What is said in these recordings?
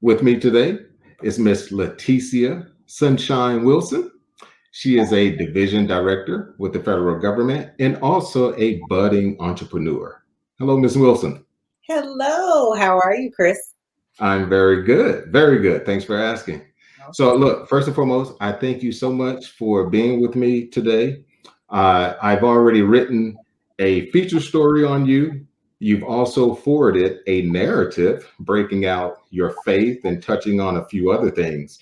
With me today is Miss Ticia Sunshine Wilson. She is a division director with the federal government and also a budding entrepreneur. Hello, Miss Wilson. Hello, how are you, Chris? I'm very good. Very good. Thanks for asking. So, look, first and foremost, I thank you so much for being with me today. I've already written a feature story on you. You've also forwarded a narrative breaking out your faith and touching on a few other things.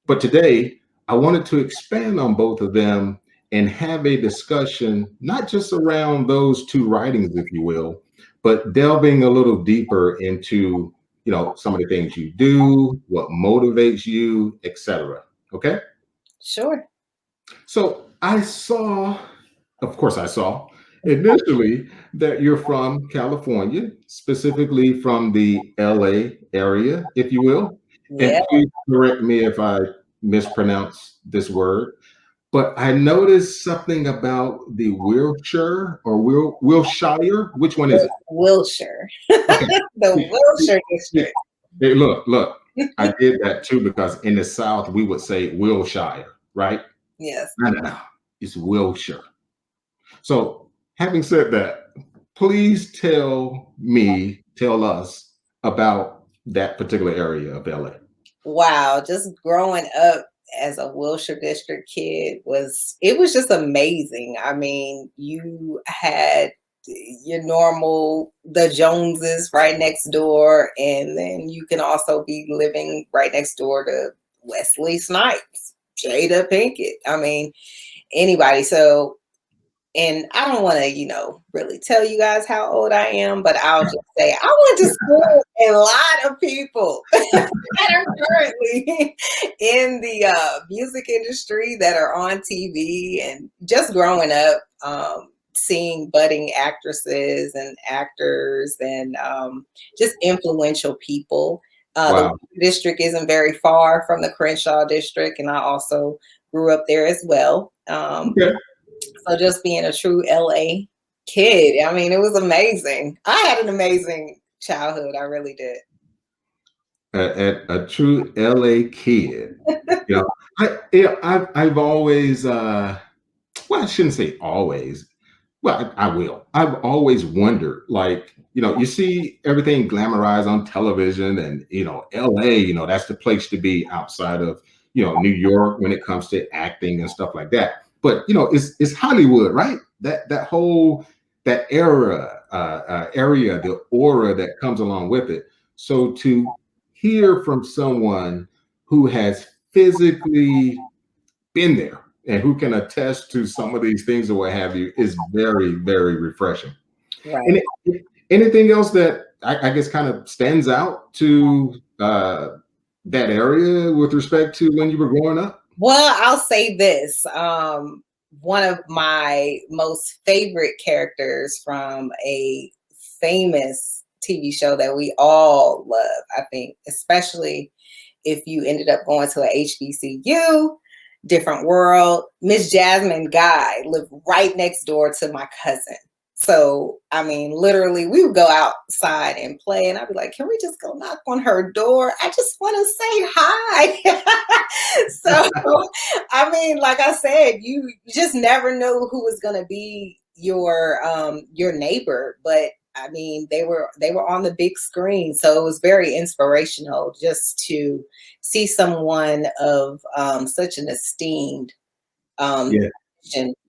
But today, I wanted to expand on both of them and have a discussion, not just around those two writings, if you will, but delving a little deeper into some of the things you do, what motivates you, etc. Okay. Sure. So of course I saw initially that you're from California, specifically from the LA area, if you will. Yeah. And please correct me if I mispronounce this word, but I noticed something about the Wilshire or Wilshire. Which one is it? Wilshire. Okay. The Wilshire See, district. hey, look, I did that too because in the South we would say Wilshire, right? Yes. No. It's Wilshire. So, having said that, please tell us about that particular area of LA. Wow, just growing up as a Wilshire district kid was just amazing. I mean, you had your normal the Joneses right next door, and then you can also be living right next door to Wesley Snipes, Jada Pinkett. I mean, anybody. So and I don't want to, really tell you guys how old I am, but I'll just say I went to school with a lot of people that are currently in the music industry that are on TV, and just growing up, seeing budding actresses and actors and just influential people. The Wow. district isn't very far from the Crenshaw district, and I also grew up there as well. Okay. So just being a true LA kid, I mean, it was amazing. I had an amazing childhood. I really did. A true LA kid. You know, I've always well, I shouldn't say always. Well, I will. I've always wondered, like, you see everything glamorized on television, and LA, that's the place to be outside of, New York when it comes to acting and stuff like that. But it's Hollywood, right? That area, the aura that comes along with it. So to hear from someone who has physically been there and who can attest to some of these things or what have you is very, very refreshing. Right. And anything else that I guess kind of stands out to that area with respect to when you were growing up? Well, I'll say this. One of my most favorite characters from a famous TV show that we all love, I think, especially if you ended up going to a HBCU, different world. Miss Jasmine Guy lived right next door to my cousin. So, I mean, literally, we would go outside and play, and I'd be like, can we just go knock on her door? I just want to say hi. So, I mean, like I said, you just never know who was going to be your neighbor, but I mean, they were on the big screen, so it was very inspirational just to see someone of such an esteemed um, Yeah.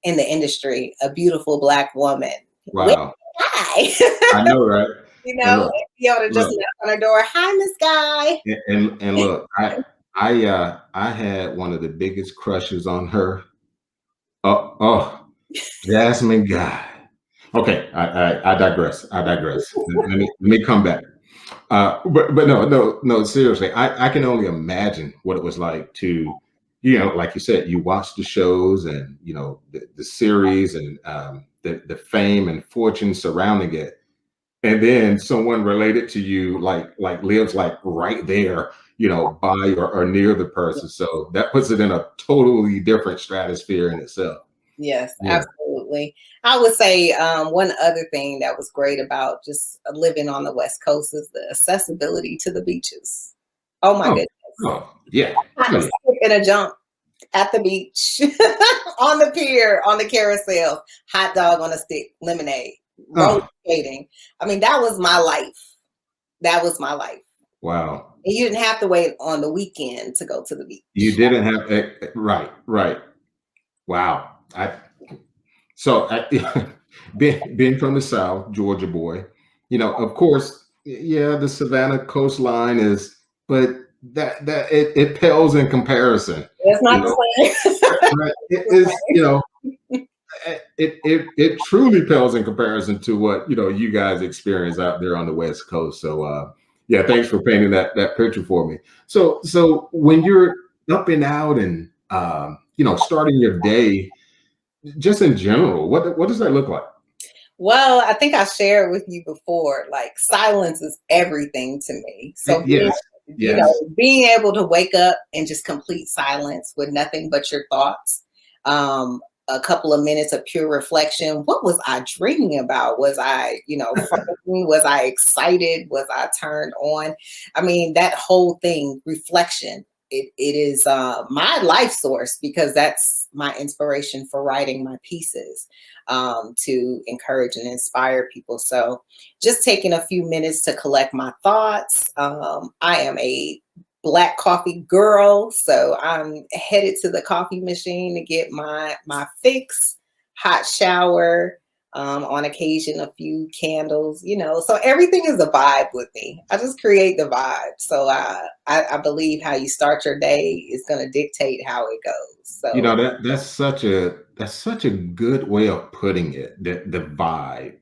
in the industry, a beautiful Black woman. With Wow. hi, I know, right? And look, be able to just look, knock on her door. Hi, Miss Guy. and look, I had one of the biggest crushes on her. Oh, Jasmine Guy. Okay, I digress. I digress. Let me come back. But no. Seriously, I can only imagine what it was like to, like you said, you watch the shows and the series and the fame and fortune surrounding it, and then someone related to you like lives like right there, by or near the person. So that puts it in a totally different stratosphere in itself. Yes, Yeah. absolutely. I would say one other thing that was great about just living on the West Coast is the accessibility to the beaches. Oh my Oh, goodness. oh, yeah. Hot Oh, yeah. skip and a jump at the beach, on the pier, on the carousel, hot dog on a stick, lemonade, roller Oh, skating. I mean, that was my life. That was my life. wow. And you didn't have to wait on the weekend to go to the You beach. didn't have right, right. Wow. Being from the South, Georgia boy, of course, yeah, the Savannah coastline is, but that it pales in comparison. It's You not know, the same. right? It is, it truly pales in comparison to what you guys experience out there on the West Coast. So yeah, thanks for painting that picture for me. So when you're up and out and starting your day, just in general, what does that look like? Well, I think I shared with you before, like silence is everything to me. So being, Yes, yes. being able to wake up and just complete silence with nothing but your thoughts. A couple of minutes of pure reflection. What was I dreaming about? Was I, frightened? Was I excited? Was I turned on? I mean, that whole thing, reflection. It is my life source because that's my inspiration for writing my pieces, to encourage and inspire people. So just taking a few minutes to collect my thoughts. I am a black coffee girl, so I'm headed to the coffee machine to get my fix, hot shower, on occasion a few candles, so everything is a vibe with me. I just create the vibe. So I believe how you start your day is going to dictate how it goes. So That's such a good way of putting it. The vibe,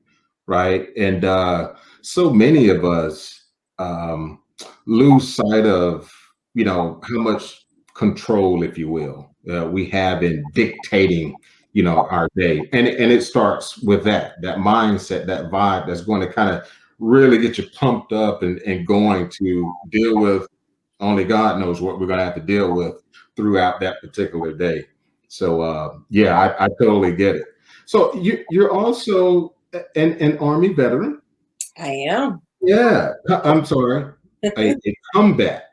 right? And so many of us um, lose sight of how much control, if you will, we have in dictating our day, and it starts with that mindset, that vibe that's going to kind of really get you pumped up and going to deal with only God knows what we're going to have to deal with throughout that particular day. So yeah, I totally get it. So you're also an Army veteran. I am. Yeah, I'm sorry, a combat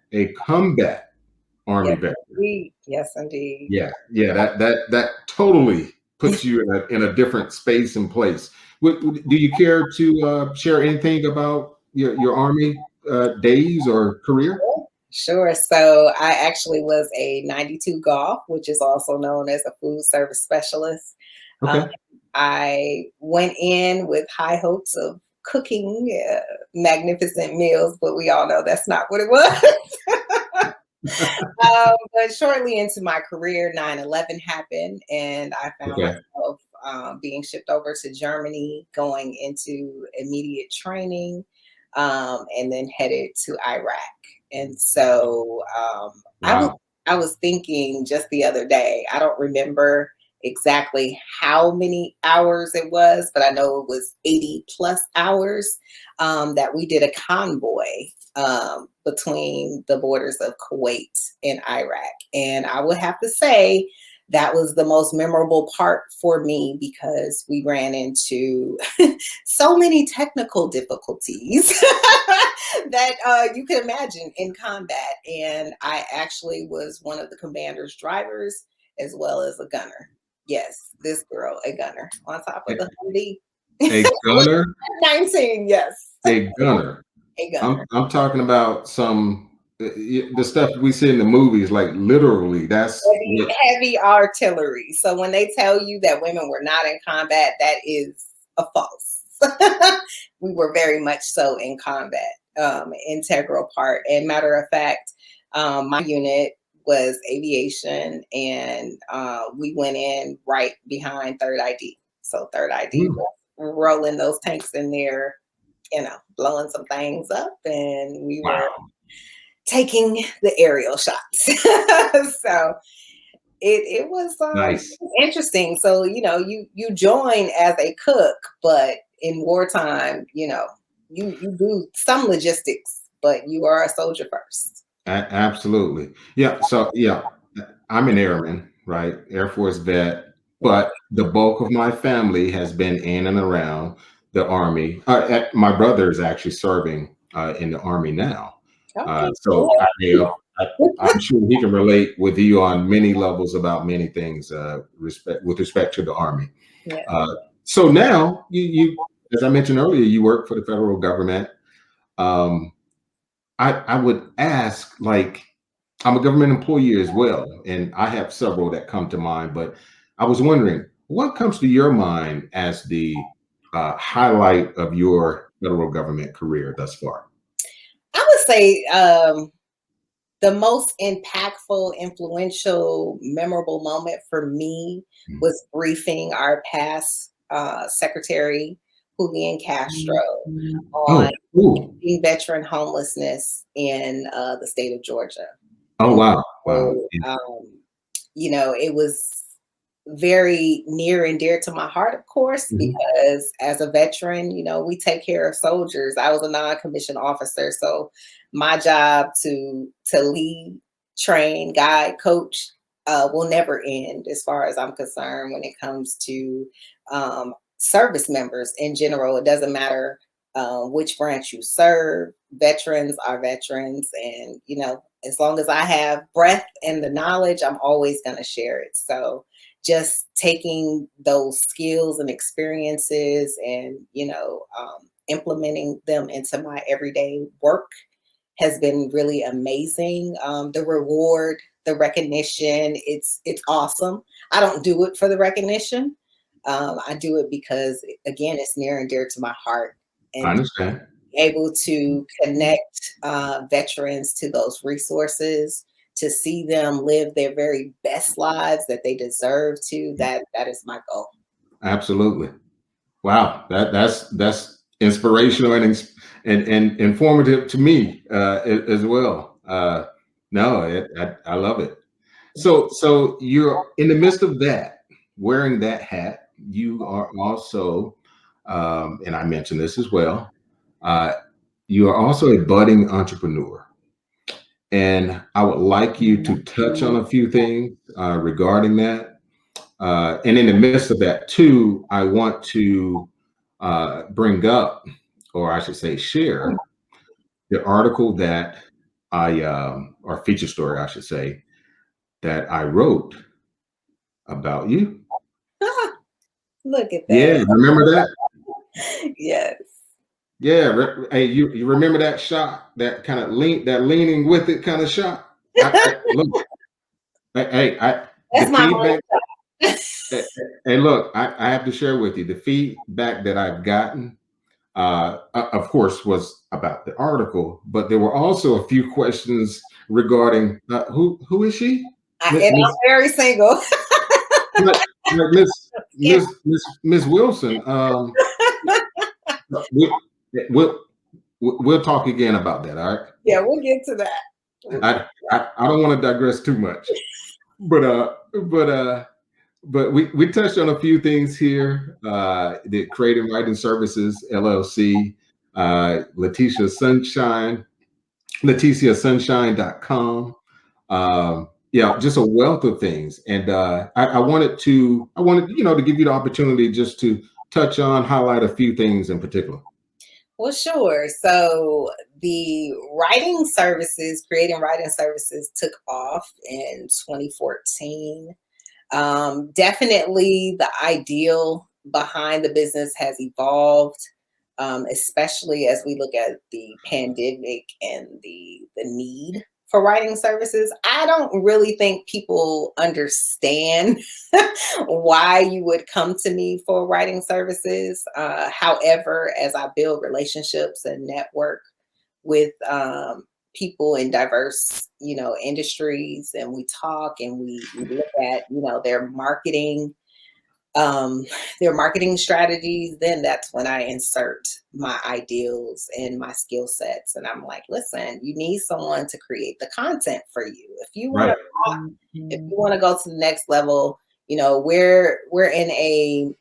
Army Yes, veteran. indeed. Yes, indeed. Yeah, yeah, that totally puts you in a different space and place. Do you care to share anything about your Army days or career? Sure. So I actually was a 92 golf, which is also known as a food service specialist. Um, Okay. I went in with high hopes of cooking magnificent meals, but we all know that's not what it was. But shortly into my career, 9/11 happened, and I found Okay. myself being shipped over to Germany, going into immediate training, and then headed to Iraq. And so Wow. I was thinking just the other day. I don't remember exactly how many hours it was, but I know it was 80 plus hours, that we did a convoy, between the borders of Kuwait and Iraq. And I would have to say that was the most memorable part for me because we ran into so many technical difficulties that you can imagine in combat. And I actually was one of the commander's drivers as well as a gunner. Yes, this girl, a gunner on top of A, the Humvee. a gunner, 19, yes, a gunner. a I'm gunner. I'm talking about some the stuff we see in the movies, like literally. That's Heavy, what. heavy artillery. So when they tell you that women were not in combat, that is a false. We were very much so in combat, integral part. And matter of fact, my unit was aviation, and we went in right behind Third ID. So Third ID Mm, was rolling those tanks in there, blowing some things up, and we were wow, taking the aerial shots. So it was nice. interesting. So you join as a cook, but in wartime, you do some logistics, but you are a soldier first. Absolutely. Yeah. So yeah, I'm an airman, right? Air Force vet, Yeah. but the bulk of my family has been in and around the Army. My brother is actually serving in the Army now. Okay. So I'm sure he can relate with you on many levels about many things, with respect to the Army. Yeah. Uh, so now as I mentioned earlier, you work for the federal government. Um, I would ask, like, I'm a government employee as well, and I have several that come to mind, but I was wondering what comes to your mind as the highlight of your federal government career thus far? I would say the most impactful, influential, memorable moment for me Mm. was briefing our past Secretary Julian Castro Oh, on cool. veteran homelessness in the state of Georgia. Oh, And wow. Wow. so, it was very near and dear to my heart, of course, Mhm. because as a veteran, we take care of soldiers. I was a non-commissioned officer, so my job to lead, train, guide, coach will never end, as far as I'm concerned. When it comes to service members in general, it doesn't matter which branch you serve. Veterans are veterans, and as long as I have breath and the knowledge, I'm always going to share it. So just taking those skills and experiences and implementing them into my everyday work has been really amazing. The reward, the recognition, it's awesome. I don't do it for the recognition. I do it because, again, it's near and dear to my heart, I and understand. able to connect veterans to those resources, to see them live their very best lives that they deserve to. That is my goal. Absolutely. Wow. That's inspirational and informative to me as well. No, I love it. So you're in the midst of that, wearing that hat. You are also, and I mentioned this as well. Uh, you are also a budding entrepreneur, and I would like you to touch on a few things regarding that. And in the midst of that, too, I want to bring up, or I should say, share the article that or feature story, I should say, that I wrote about you. Look at Yeah, that. remember that? Yes. Yeah, hey, you remember that shot, that kind of leaning with it kind of shot? Look, the That's my feedback. whole. Hey, look, I have to share with you the feedback that I've gotten. Of course, was about the article, but there were also a few questions regarding who is she? And I'm Miss very single. like, Miss Yeah. Miss Wilson. We, we'll we'll talk again about that. All right. Yeah, we'll get to that. We'll get. I don't want to digress too much, but we touched on a few things here. The Creative Writing Services LLC, Leticia Sunshine, LeticiaSunshine.com. Yeah, just a wealth of things. And I wanted to give you the opportunity just to touch on, highlight a few things in particular. Well, sure. So the creating writing services took off in 2014. Definitely the ideal behind the business has evolved, especially as we look at the pandemic and the need for writing services. I don't really think people understand why you would come to me for writing services. However, as I build relationships and network with people in diverse, industries, and we talk and we look at, um, their marketing strategies, then that's when I insert my ideals and my skill sets. And I'm like, listen, you need someone to create the content for you. If you want Right. to if you want to go to the next level, we're in a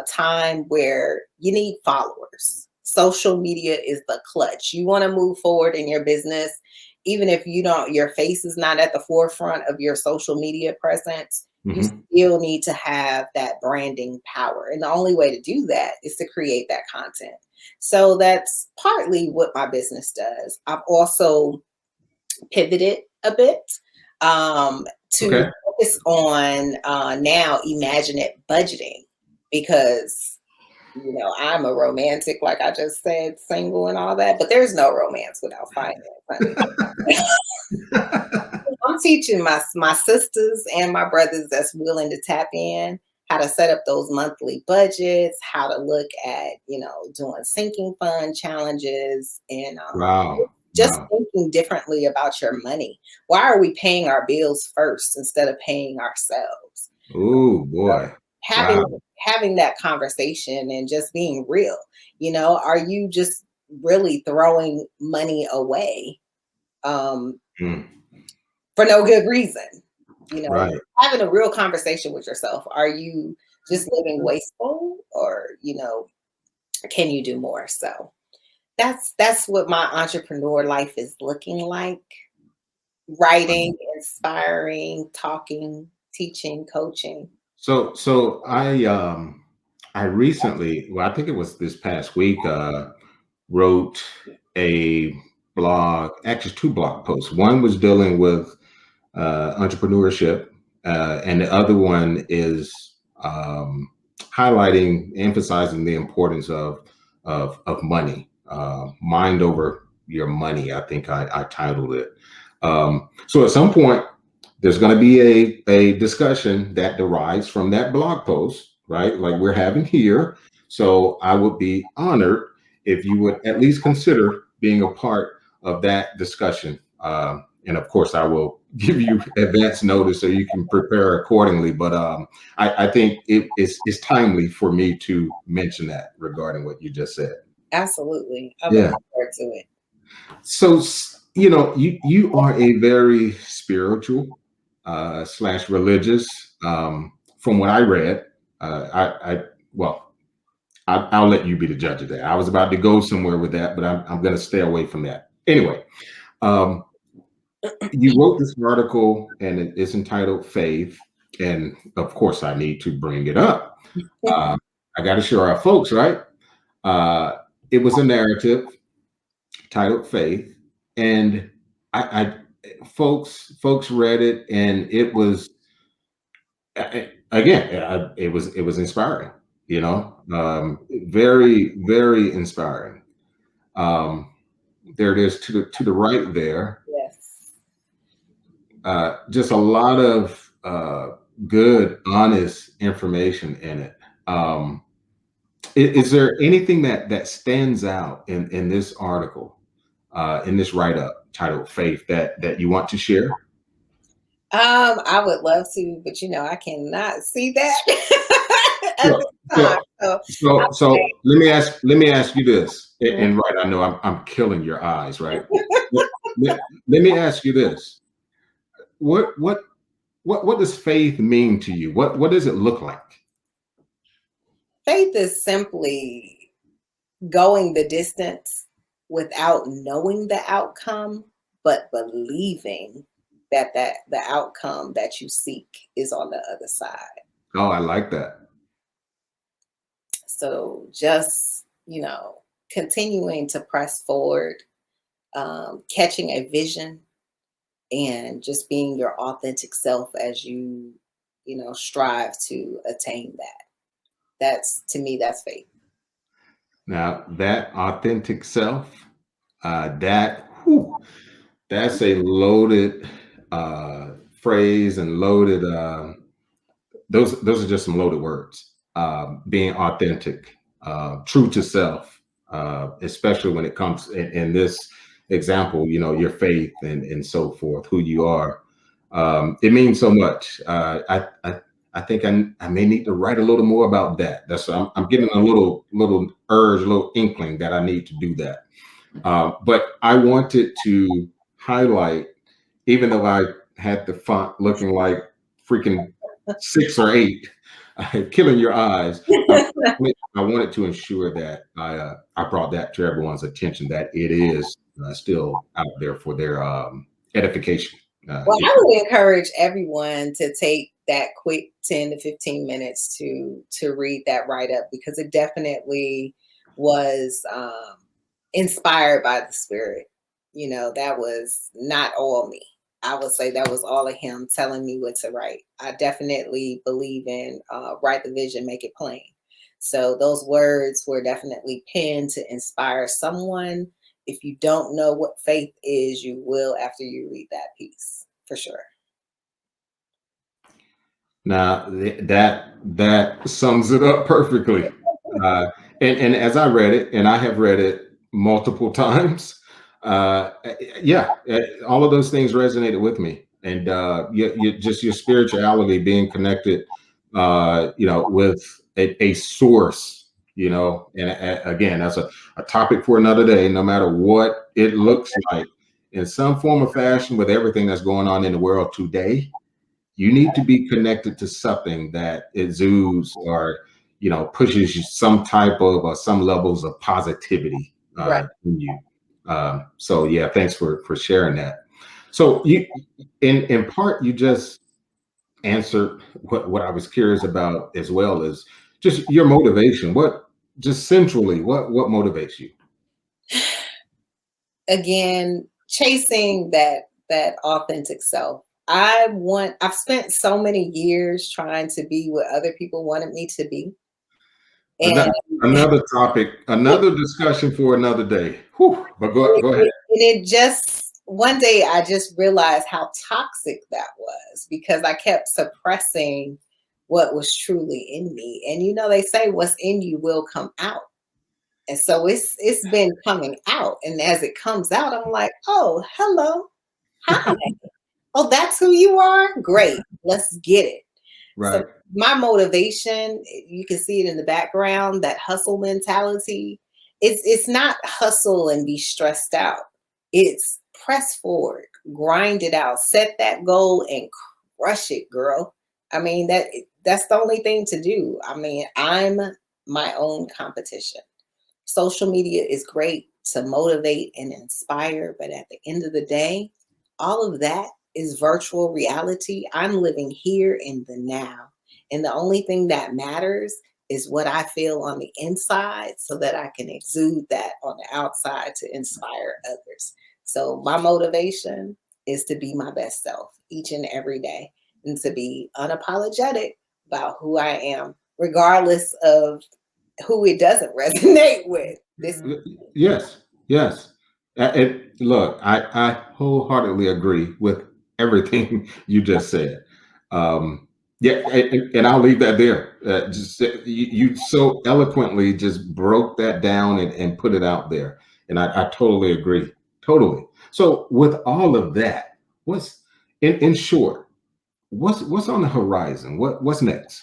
time where you need followers. Social media is the clutch. You want to move forward in your business, even if your face is not at the forefront of your social media presence. You Hmm. still need to have that branding power, and the only way to do that is to create that content. So that's partly what my business does. I've also pivoted a bit to Okay. focus on now imagine budgeting because I'm a romantic, like I just said, single and all that, but there's no romance without finance, honey. I'm teaching my sisters and my brothers that's willing to tap in how to set up those monthly budgets, how to look at, doing sinking fund challenges and Wow. just Wow. thinking differently about your money. Why are we paying our bills first instead of paying ourselves? Oh boy. Having Wow. having that conversation and just being real. Are you just really throwing money away um, Mm, for no good reason? right. Having a real conversation with yourself. Are you just living wasteful, or can you do more? So that's what my entrepreneur life is looking like. Writing, inspiring, talking, teaching, coaching. So I recently, well, I think it was this past week, wrote a blog, actually two blog posts. One was dealing with entrepreneurship, and the other one is highlighting, emphasizing the importance of money, mind over your money. I think I titled it. So at some point, there's going to be a discussion that derives from that blog post, right? Like we're having here. So I would be honored if you would at least consider being a part of that discussion. And of course, I will give you advance notice so you can prepare accordingly. But I think it's timely for me to mention that regarding what you just said. Absolutely. I'm Yeah. looking forward to it. So you are a very spiritual slash religious. From what I read, I well, I'll let you be the judge of that. I was about to go somewhere with that, but I'm going to stay away from that. Anyway, um, you wrote this article, and it's entitled "Faith," and of course, I need to bring it up. Uh, I got to show our folks, right? Uh, it was a narrative titled "Faith," and folks read it, and it was again, it was inspiring, very, very inspiring. Um, there it is to the right there. Yes. Just a lot of good, honest information in it. Is there anything that stands out in this article, in this write up titled "Faith" that you want to share? I would love to, but I cannot see that at Sure. this time. So, So so let me ask you this, I and right, I know I'm killing your eyes, right? Let me ask you this: what what what does faith mean to you? What does it look like? faith is simply going the distance without knowing the outcome, but believing that the outcome that you seek is on the other side. Oh, I like that. So just, continuing to press forward, catching a vision and just being your authentic self as you strive to attain that. That's to me, that's faith. Now that authentic self, that's a loaded phrase and loaded. Those are just some loaded words. Being authentic, true to self, especially when it comes in this example, your faith and so forth, who you are. It means so much. I think I may need to write a little more about that. I'm getting a little urge, a little inkling that I need to do that. But I wanted to highlight, even though I had the font looking like freaking 6 or 8, killing your eyes. I wanted to ensure that I brought that to everyone's attention, that it is still out there for their edification. Well, If I would encourage everyone to take that quick 10 to 15 minutes to read that write up because it definitely was inspired by the spirit. that was not all me. I would say that was all of him telling me what to write. I definitely believe in write the vision, make it plain. So those words were definitely penned to inspire someone. If you don't know what faith is, you will after you read that piece, for sure. Now that sums it up perfectly. Uh, and as I read it, and I have read it multiple times, yeah, all of those things resonated with me. And just your spirituality being connected, with a source, and again, that's a topic for another day. No matter what it looks like, in some form or fashion, with everything that's going on in the world today, you need to be connected to something that exudes or pushes you some type of some levels of positivity Right. in you. So yeah, thanks for sharing that. So you, in part, you just answered what I was curious about as well, is just your motivation. What, just centrally, what motivates you? Again, chasing that authentic self. I've spent so many years trying to be what other people wanted me to be. And Another topic, another discussion for another day. Whew, but go ahead. it just one day I just realized how toxic that was, because I kept suppressing what was truly in me. And they say what's in you will come out. And so it's been coming out. And as it comes out, I'm like, oh, hello. Hi. Oh, that's who you are? Great. Let's get it. So Right. my motivation, you can see it in the background, that hustle mentality. It's not hustle and be stressed out. It's press forward, grind it out, set that goal and crush it, girl. I mean, that's the only thing to do. I mean, I'm my own competition. Social media is great to motivate and inspire, but at the end of the day, all of that is virtual reality. I'm living here in the now. And the only thing that matters is what I feel on the inside so that I can exude that on the outside to inspire others. So, my motivation is to be my best self each and every day and to be unapologetic about who I am, regardless of who it doesn't resonate with. This Yes, yes. Look, I wholeheartedly agree with everything you just said. Yeah, and I'll leave that there. You so eloquently just broke that down and put it out there, and I totally agree. Totally. So with all of that, what's in short, what's on the horizon? What's next?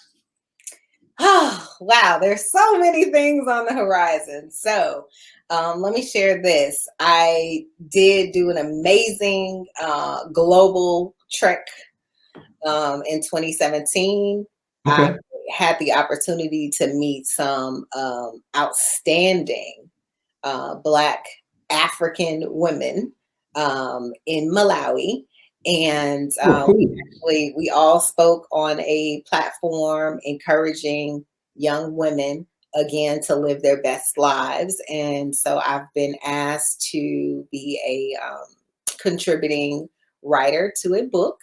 Oh, wow, there's so many things on the horizon. So, let me share this. I did do an amazing global trek in 2017. I Okay. had the opportunity to meet some outstanding Black African women in Malawi. And Oh, cool. we all spoke on a platform encouraging young women again to live their best lives. And so I've been asked to be a contributing writer to a book.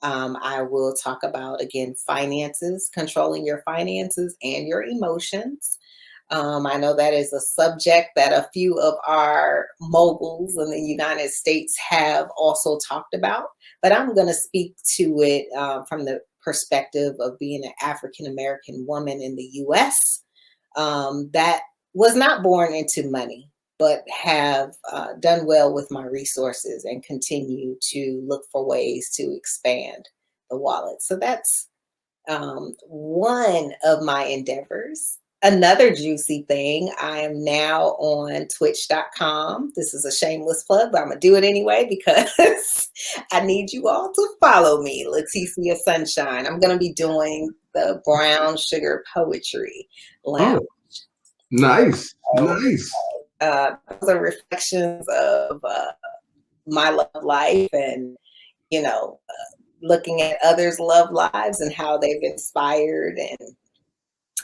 I will talk about, again, finances, controlling your finances and your emotions. I know that is a subject that a few of our moguls in the United States have also talked about, but I'm going to speak to it from the perspective of being an African American woman in the US that was not born into money, but have done well with my resources and continue to look for ways to expand the wallet. So that's one of my endeavors. Another juicy thing, I am now on twitch.com. This is a shameless plug, but I'm going to do it anyway because I need you all to follow me, Ticia Sunshine. I'm going to be doing the Brown Sugar Poetry Lounge. Oh, nice, nice. Those are reflections of my love life and, looking at others' love lives and how they've inspired and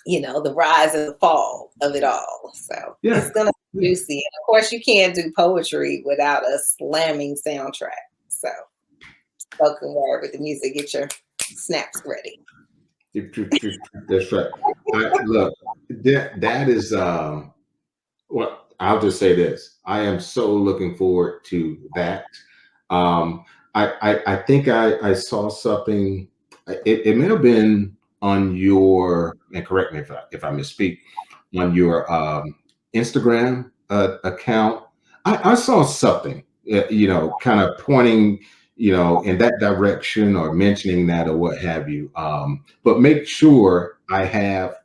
the rise and the fall of it all. So it's Yeah. gonna be Yeah. juicy. And of course, you can't do poetry without a slamming soundtrack. So spoken word with the music, get your snaps ready. That's right. Look, that is well, I'll just say this. I am so looking forward to that. Um, I think I saw something. It may have been on your, and correct me if I misspeak, on your Instagram account. I saw something, kind of pointing, in that direction or mentioning that or what have you. But make sure I have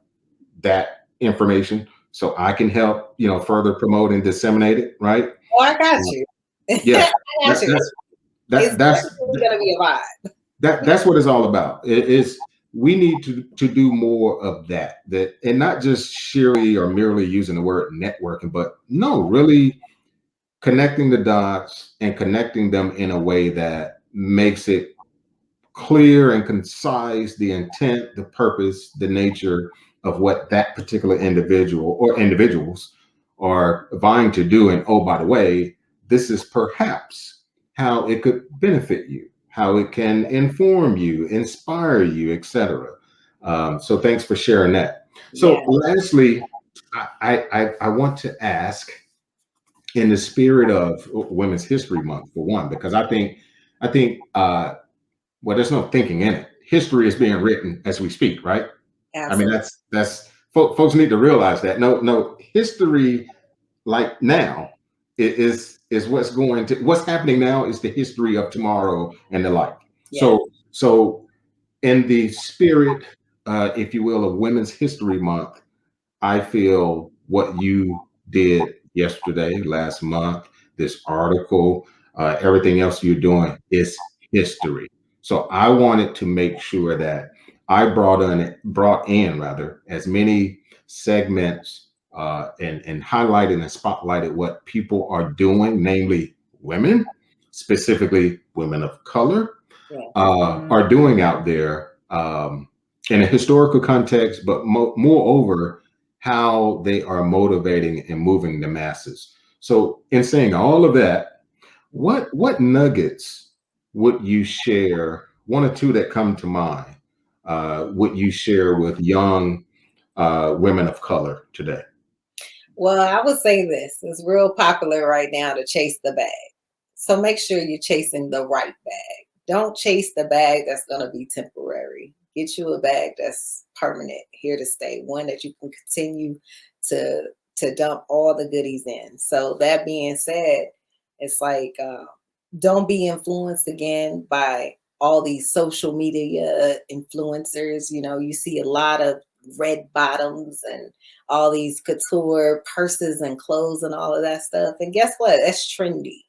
that information so I can help, further promote and disseminate it, right? Oh, I got you. Yeah, I got that, you. that's It's that's definitely gonna be a vibe. that's what it's all about. It is we need to do more of that, and not just sheerly or merely using the word networking, but no, really connecting the dots and connecting them in a way that makes it clear and concise the intent, the purpose, the nature of what that particular individual or individuals are vying to do. And oh, by the way, this is perhaps how it could benefit you, how it can inform you, inspire you, etc. So thanks for sharing that. So Yeah. lastly, I want to ask, in the spirit of Women's History Month, for one, because I think well, there's no thinking in it. History is being written as we speak, right? I mean, Absolutely. that's folks need to realize that. No, history like now is what's happening now is the history of tomorrow and the like. Yeah. So in the spirit, if you will, of Women's History Month, I feel what you did yesterday, last month, this article, everything else you're doing is history. So I wanted to make sure that I brought in rather as many segments, and highlighted and spotlighted what people are doing, namely women, specifically women of color, Yeah. are doing out there, in a historical context, but moreover, how they are motivating and moving the masses. So, in saying all of that, what nuggets would you share? One or two that come to mind. Would you share with young women of color today? Well, I would say this. It's real popular right now to chase the bag. So make sure you're chasing the right bag. Don't chase the bag that's going to be temporary. Get you a bag that's permanent, here to stay, one that you can continue to dump all the goodies in. So that being said, it's like don't be influenced again by all these social media influencers. You see a lot of red bottoms and all these couture purses and clothes and all of that stuff. And guess what? That's trendy.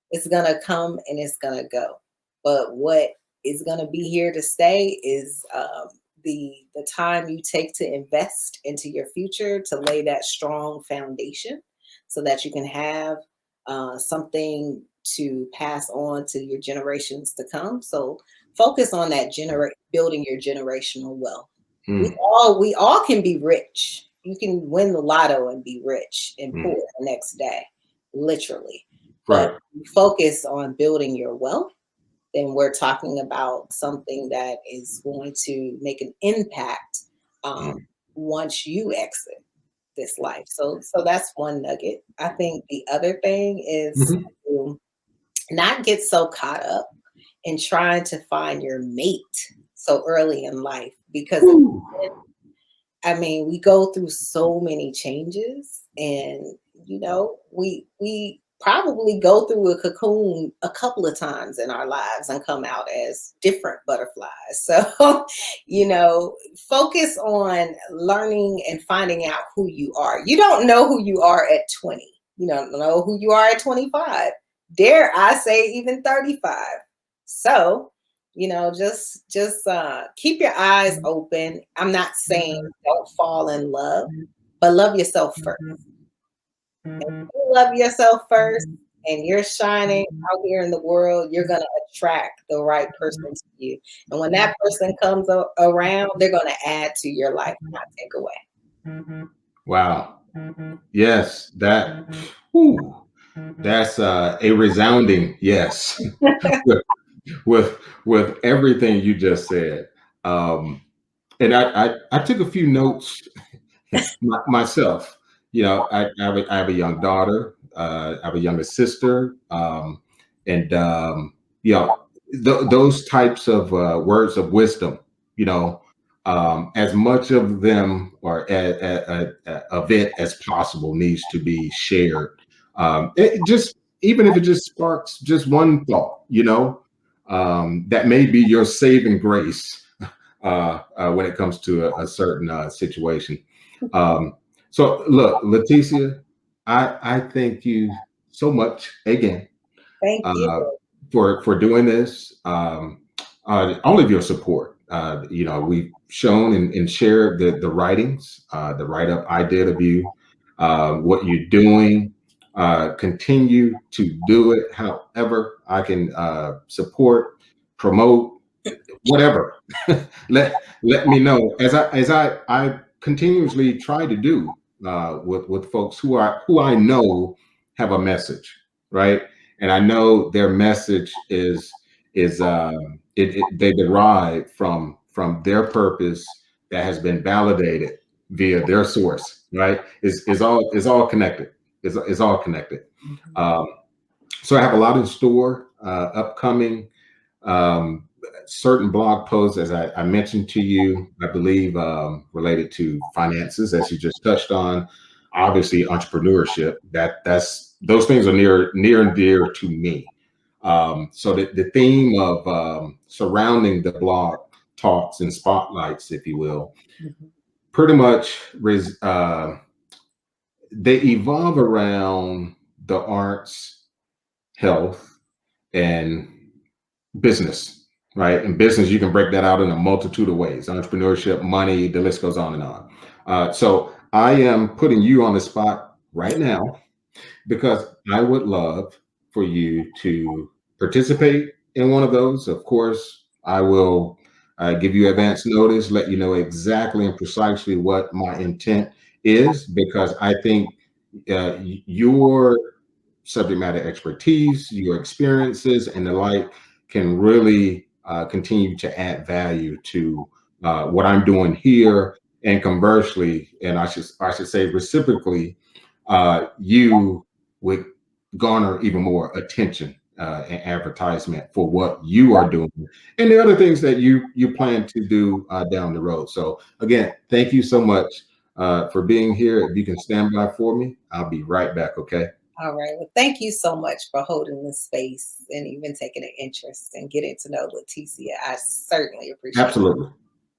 It's gonna come and it's gonna go. But what is gonna be here to stay is the time you take to invest into your future to lay that strong foundation, so that you can have something to pass on to your generations to come. So focus on that building your generational wealth. we Mm, all we all can be rich. You can win the lotto and be rich and poor mm. the next day, literally. But Right. you focus on building your wealth, then we're talking about something that is going to make an impact um, Mm, once you exit this life. So that's one nugget. I think the other thing is mhm. to not get so caught up in trying to find your mate so early in life, because Woo. I mean, we go through so many changes, and we probably go through a cocoon a couple of times in our lives and come out as different butterflies. So, focus on learning and finding out who you are. You don't know who you are at 20. You don't know who you are at 25. Dare I say even 35. So, just keep your eyes open. I'm not saying don't fall in love, but love yourself first. And when you love yourself first and you're shining out here in the world, you're going to attract the right person to you. And when that person comes around, they're going to add to your life, not take away. Wow. Yes, whew, that's a resounding yes with, with everything you just said. Um, and I took a few notes myself. I have a young daughter. I have a younger sister, and those types of words of wisdom. You know, as much of them or of it as possible needs to be shared. It just even if it just sparks just one thought. That may be your saving grace when it comes to a certain situation. Um, so, look, Leticia, I thank you so much again Thank you. uh, for doing this. All of your support. We've shown and shared the writings, the write up I did of you, what you're doing. Continue to do it. However, I can support, promote, whatever. Let me know as I continuously try to do with folks who I know have a message, right? And I know their message is they derive from their purpose that has been validated via their source, right? Is all connected. Is all connected. Um, so I have a lot in store upcoming. Certain blog posts, as I mentioned to you, I believe related to finances, as you just touched on. Obviously, entrepreneurship. That's those things are near and dear to me. So the theme of surrounding the blog talks and spotlights, if you will, pretty much they evolve around the arts, health, and business, right? In business, you can break that out in a multitude of ways: entrepreneurship, money, the list goes on and on. So I am putting you on the spot right now because I would love for you to participate in one of those. Of course, I will give you advance notice, let you know exactly and precisely what my intent is, because I think your subject matter expertise, your experiences, and the like can really continue to add value to what I'm doing here. And conversely, and I should say reciprocally, you would garner even more attention and advertisement for what you are doing and the other things that you plan to do down the road. So again, thank you so much for being here. If you can stand by for me, I'll be right back. Okay. All right. Well, thank you so much for holding this space and even taking an interest and getting to know Leticia. I certainly appreciate it. Absolutely.